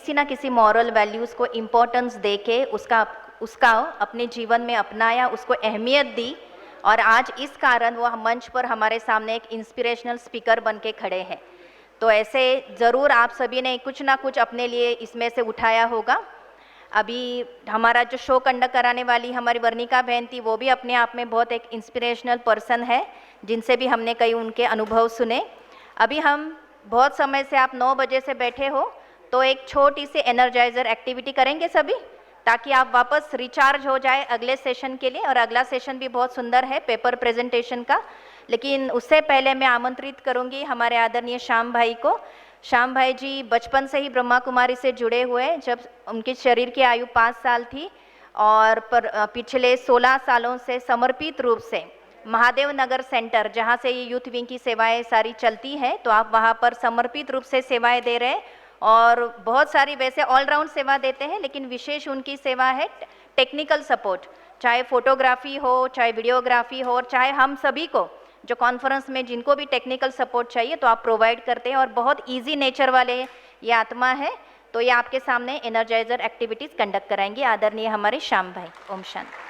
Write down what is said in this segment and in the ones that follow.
किसी ना किसी मॉरल वैल्यूज़ को इम्पोर्टेंस दे के उसका अपने जीवन में अपनाया, उसको अहमियत दी, और आज इस कारण वो मंच पर हमारे सामने एक इंस्पिरेशनल स्पीकर बन के खड़े हैं। तो ऐसे ज़रूर आप सभी ने कुछ ना कुछ अपने लिए इसमें से उठाया होगा। अभी हमारा जो शो कंडक्ट कराने वाली हमारी वर्णिका बहन थी, वो भी अपने आप में बहुत एक इंस्पिरेशनल पर्सन है, जिनसे भी हमने कई उनके अनुभव सुने। अभी हम बहुत समय से आप 9 बजे से बैठे हो, तो एक छोटी सी एनर्जाइजर एक्टिविटी करेंगे सभी, ताकि आप वापस रिचार्ज हो जाए अगले सेशन के लिए। और अगला सेशन भी बहुत सुंदर है, पेपर प्रेजेंटेशन का। लेकिन उससे पहले मैं आमंत्रित करूंगी हमारे आदरणीय श्याम भाई को। श्याम भाई जी बचपन से ही ब्रह्मा कुमारी से जुड़े हुए, जब उनके शरीर की आयु 5 साल थी, और पिछले 16 सालों से समर्पित रूप से महादेव नगर सेंटर, जहाँ से ये यूथ विंग की सेवाएं सारी चलती हैं, तो आप वहाँ पर समर्पित रूप से सेवाएं दे रहे हैं। और बहुत सारी वैसे ऑलराउंड सेवा देते हैं, लेकिन विशेष उनकी सेवा है टेक्निकल सपोर्ट, चाहे फोटोग्राफी हो, चाहे वीडियोग्राफी हो, और चाहे हम सभी को जो कॉन्फ्रेंस में जिनको भी टेक्निकल सपोर्ट चाहिए तो आप प्रोवाइड करते हैं। और बहुत इजी नेचर वाले ये आत्मा है। तो ये आपके सामने एनर्जाइजर एक्टिविटीज़ कंडक्ट कराएंगे आदरणीय हमारे श्याम भाई। ओम शांति।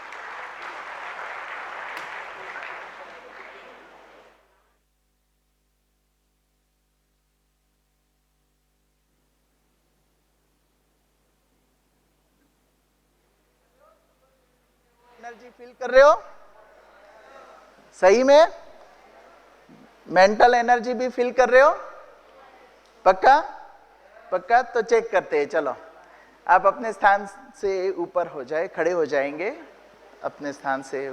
एनर्जी फील कर रहे हो? सही में मेंटल एनर्जी भी फील कर रहे हो? पक्का? पक्का? तो चेक करते हैं। चलो आप अपने स्थान से ऊपर हो जाए, खड़े हो जाएंगे अपने स्थान से।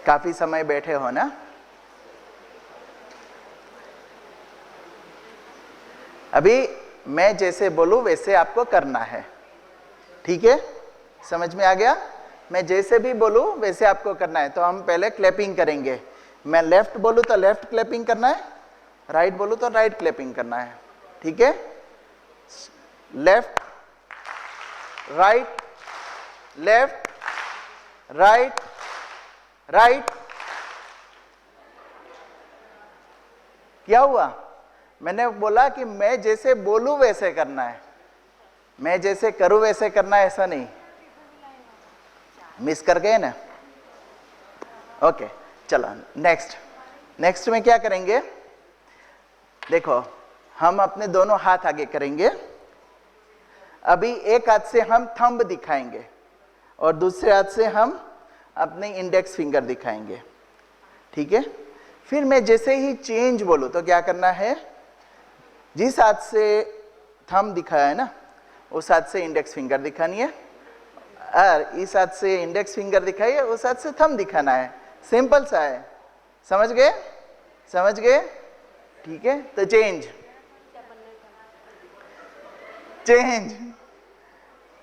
काफी समय बैठे हो ना? अभी मैं जैसे बोलूं वैसे आपको करना है, ठीक है? समझ में आ गया? मैं जैसे भी बोलूं वैसे आपको करना है। तो हम पहले क्लैपिंग करेंगे। मैं लेफ्ट बोलूं तो लेफ्ट क्लैपिंग करना है, राइट बोलूं तो राइट क्लैपिंग करना है, ठीक है? Left right, left right, right. क्या हुआ? मैंने बोला कि मैं जैसे बोलूं वैसे करना है, मैं जैसे करूं वैसे करना है, ऐसा नहीं। मिस कर गए ना? ओके, चलो नेक्स्ट में क्या करेंगे? देखो, हम अपने दोनों हाथ आगे करेंगे। अभी एक हाथ से हम थंब दिखाएंगे और दूसरे हाथ से हम अपने इंडेक्स फिंगर दिखाएंगे, ठीक है? फिर मैं जैसे ही चेंज बोलूं तो क्या करना है? जिस हाथ से थंब दिखाया है ना, उस हाथ से इंडेक्स फिंगर दिखानी है, और इस हाथ से इंडेक्स फिंगर दिखाई है, उस हाथ से थंब दिखाना है। सिंपल सा है, समझ गए? समझ गए? ठीक है, तो चेंज चेंज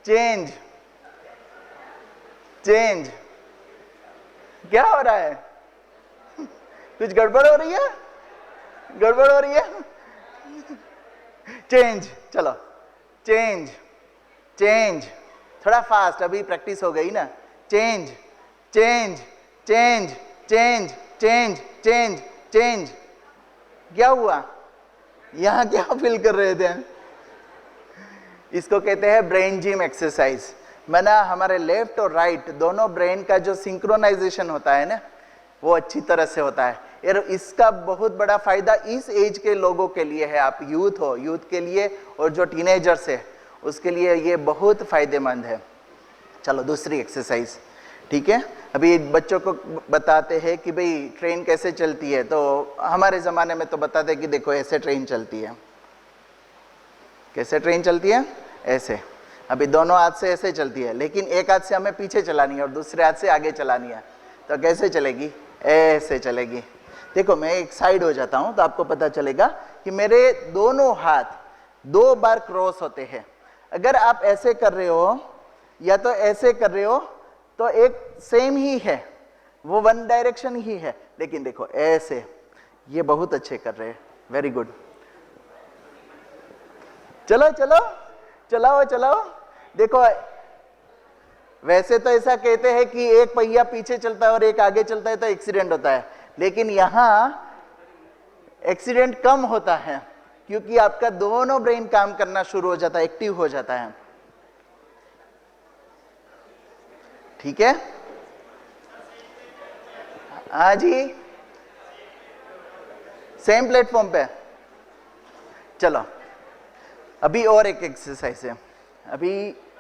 चेंज चेंज। क्या हो रहा है? कुछ गड़बड़ हो रही है? गड़बड़ हो रही है? चेंज, चलो चेंज चेंज, थोड़ा फास्ट, अभी प्रैक्टिस हो गई ना। Change change change change change change change. क्या हुआ? यहां क्या फील कर रहे थे? इसको कहते हैं ब्रेन जिम एक्सरसाइज। माना हमारे लेफ्ट और राइट दोनों ब्रेन का जो सिंक्रोनाइजेशन होता है ना, वो अच्छी तरह से होता है। और इसका बहुत बड़ा फायदा इस एज के लोगों के लिए है। आप यूथ हो, यूथ के लिए, और जो टीनेजर्स है उसके लिए ये बहुत फायदेमंद है। चलो दूसरी एक्सरसाइज, ठीक है? अभी बच्चों को बताते हैं कि भाई ट्रेन कैसे चलती है। तो हमारे ज़माने में तो बताते हैं कि देखो ऐसे ट्रेन चलती है। कैसे ट्रेन चलती है? ऐसे। अभी दोनों हाथ से ऐसे चलती है, लेकिन एक हाथ से हमें पीछे चलानी है और दूसरे हाथ से आगे चलानी है। तो कैसे चलेगी? ऐसे चलेगी। देखो मैं एक साइड हो जाता हूं तो आपको पता चलेगा कि मेरे दोनों हाथ 2 बार क्रॉस होते हैं। अगर आप ऐसे कर रहे हो या तो ऐसे कर रहे हो तो एक सेम ही है, वो वन डायरेक्शन ही है। लेकिन देखो ऐसे, ये बहुत अच्छे कर रहे हैं, वेरी गुड। चलो चलो चलाओ चलाओ। देखो वैसे तो ऐसा कहते हैं कि एक पहिया पीछे चलता है और एक आगे चलता है तो एक्सीडेंट होता है, लेकिन यहां एक्सीडेंट कम होता है। क्योंकि आपका दोनों ब्रेन काम करना शुरू हो जाता है, एक्टिव हो जाता है। ठीक है, हाँ जी, सेम प्लेटफॉर्म पे। चलो अभी और एक एक्सरसाइज है। अभी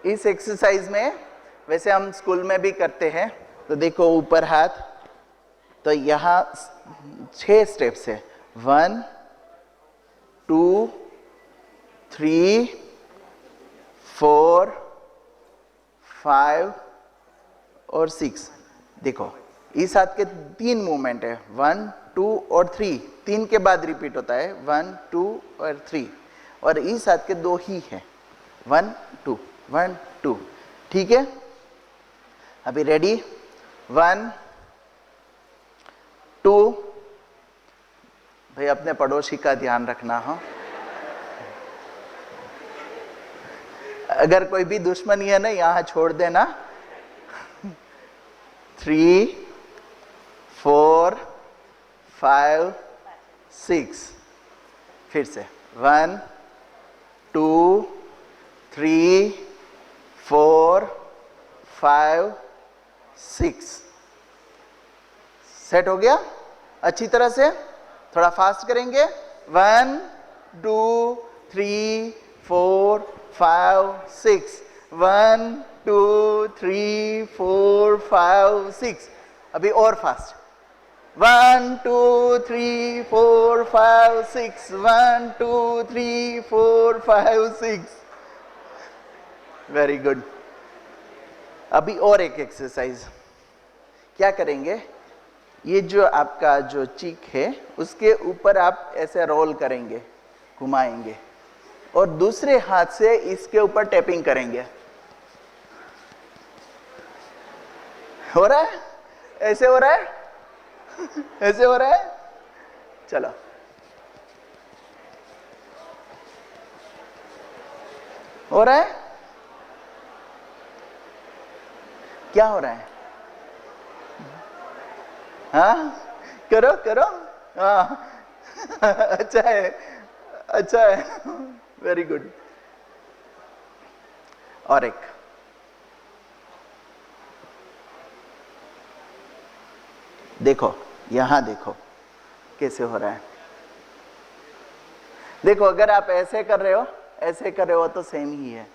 इस एक्सरसाइज में वैसे हम स्कूल में भी करते हैं, तो देखो ऊपर हाथ, तो यहां 6 स्टेप्स है, 1 2 3 4 5 और 6। देखो इस हाथ के 3 मूवमेंट है, 1 2 और 3, 3 के बाद रिपीट होता है, 1 2 और 3, और इस हाथ के 2 ही है, 1 2 1 2। ठीक है, अभी रेडी, 1 2, भाई अपने पड़ोसी का ध्यान रखना हो, अगर कोई भी दुश्मनी है ना यहां छोड़ देना। 3 4 5 6, फिर से 1 2 3 4 5 6। सेट हो गया अच्छी तरह से? थोड़ा फास्ट करेंगे, 1 2 3 4 5 6, 1 2 3 4 5 6। अभी और फास्ट, 1 2 3 4 5 6, 1 2 3 4 5 6। Very good. अभी और एक एक्सरसाइज क्या करेंगे, ये जो आपका जो चीक है उसके ऊपर आप ऐसे रोल करेंगे, घुमाएंगे, और दूसरे हाथ से इसके ऊपर टैपिंग करेंगे। हो रहा है? ऐसे हो रहा है? ऐसे हो रहा है? चलो हो रहा है? क्या हो रहा है? हाँ करो करो, हाँ अच्छा है, अच्छा है, वेरी गुड। और एक, देखो यहां देखो कैसे हो रहा है। देखो अगर आप ऐसे कर रहे हो, ऐसे कर रहे हो तो सेम ही है।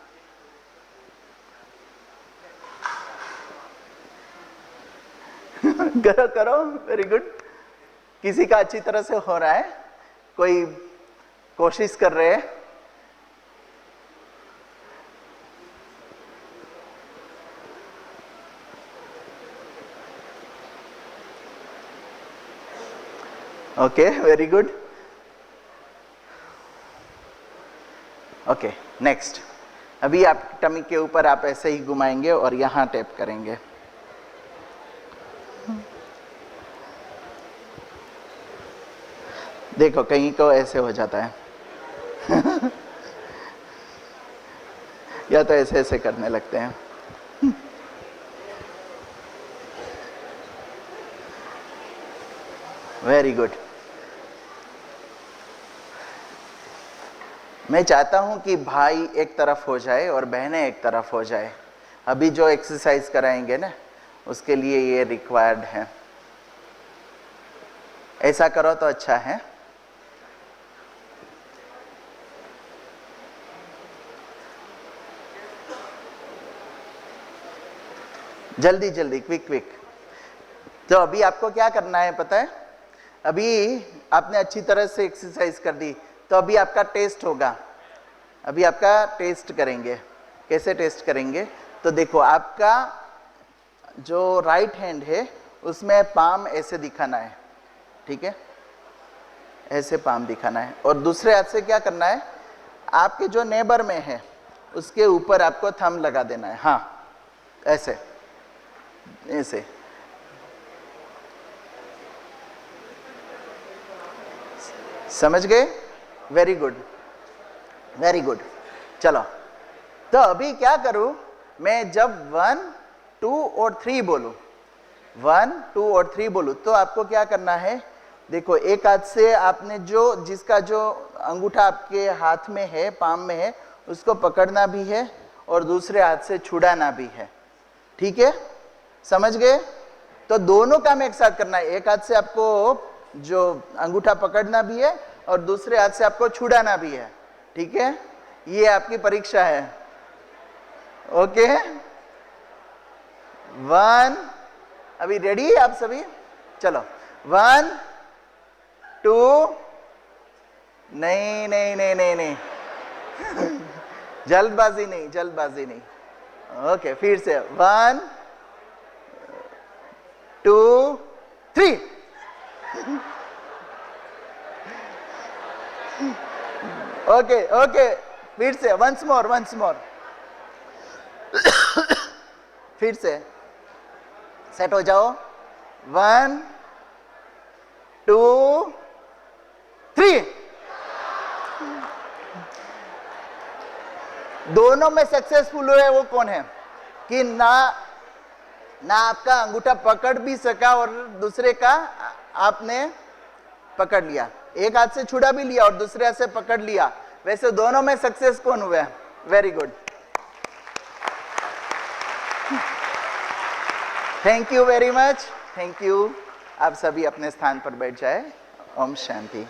करो करो, वेरी गुड। किसी का अच्छी तरह से हो रहा है, कोई कोशिश कर रहे हैं। Okay very good. Okay next, अभी आप टमी के ऊपर आप ऐसे ही घुमाएंगे और यहां टैप करेंगे। देखो कहीं को ऐसे हो जाता है या तो ऐसे ऐसे करने लगते हैं। Very good. मैं चाहता हूं कि भाई एक तरफ हो जाए और बहनें एक तरफ हो जाए। अभी जो एक्सरसाइज कराएंगे ना उसके लिए ये रिक्वायर्ड है। ऐसा करो तो अच्छा है। जल्दी जल्दी, क्विक क्विक। तो अभी आपको क्या करना है पता है? अभी आपने अच्छी तरह से एक्सरसाइज कर दी, तो अभी आपका टेस्ट होगा। अभी आपका टेस्ट करेंगे। कैसे टेस्ट करेंगे? तो देखो आपका जो राइट हैंड है उसमें पाम ऐसे दिखाना है, ठीक है? ऐसे पाम दिखाना है, और दूसरे हाथ से क्या करना है, आपके जो नेबर में है उसके ऊपर आपको थंब लगा देना है। हाँ ऐसे ऐसे। समझ गए? Very good very good. चलो तो अभी क्या करूं मैं, जब 1 2 और 3 बोलूं, 1 2 और 3 बोलूं, तो आपको क्या करना है, देखो एक हाथ से आपने जिसका जो अंगूठा आपके हाथ में है, पाम में है, उसको पकड़ना भी है और दूसरे हाथ से छुड़ाना भी है। ठीक है, समझ गए? तो दोनों काम एक साथ करना है। एक हाथ से आपको जो अंगूठा पकड़ना भी है और दूसरे हाथ से आपको छुड़ाना भी है। ठीक है, ये आपकी परीक्षा है। ओके, 1, अभी रेडी आप सभी? चलो 1 2, नहीं नहीं नहीं नहीं नहीं जल्दबाजी नहीं, जल्दबाजी नहीं। ओके, फिर से 1 2 3। ओके ओके, फिर से वंस मोर फिर से सेट हो जाओ। 1 2 3। दोनों में सक्सेसफुल हुए वो कौन है कि ना आपका अंगूठा पकड़ भी सका और दूसरे का आपने पकड़ लिया, एक हाथ से छुड़ा भी लिया और दूसरे हाथ से पकड़ लिया। वैसे दोनों में सक्सेस कौन हुआ? Very good, thank you very much, thank you. आप सभी अपने स्थान पर बैठ जाए। ओम शांति।